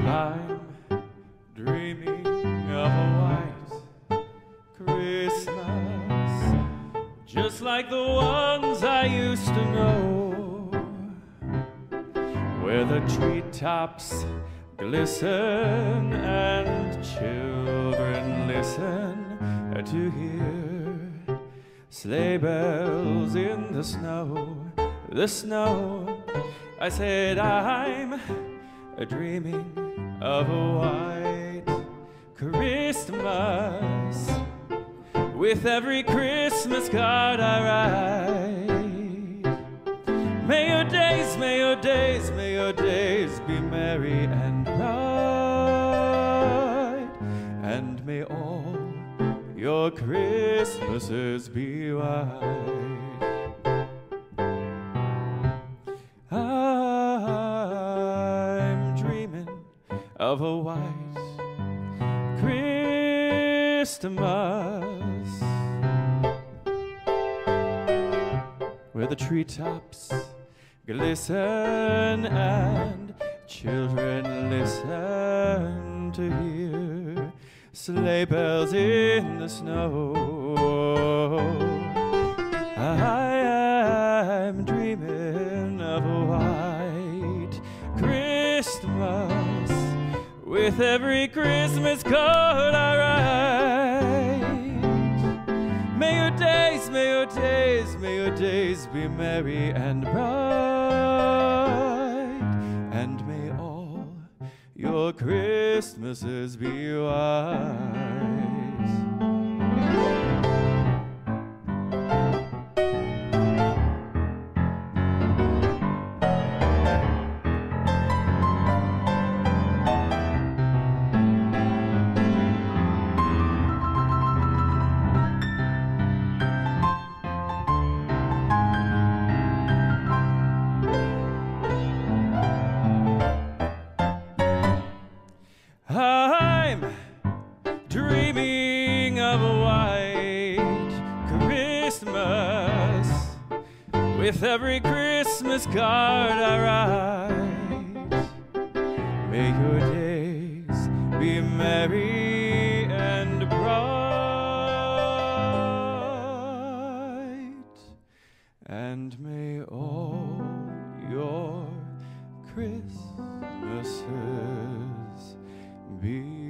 I'm dreaming of a white Christmas, just like the ones I used to know, where the treetops glisten and children listen to hear sleigh bells in the snow, the snow. I said I'm dreaming of a white Christmas, with every Christmas card I write. May your days, may your days, may your days be merry and bright, and may all your Christmases be white. I'm dreaming of a white Christmas, where the treetops glisten and children listen to hear sleigh bells in the snow. I'm dreaming of a white Christmas, with every Christmas card I write. May your days, may your days, may your days be merry and bright, and may all your Christmases be white. I'm dreaming of a white Christmas, with every Christmas card I write. May your days be merry and bright, and may all your Christmases be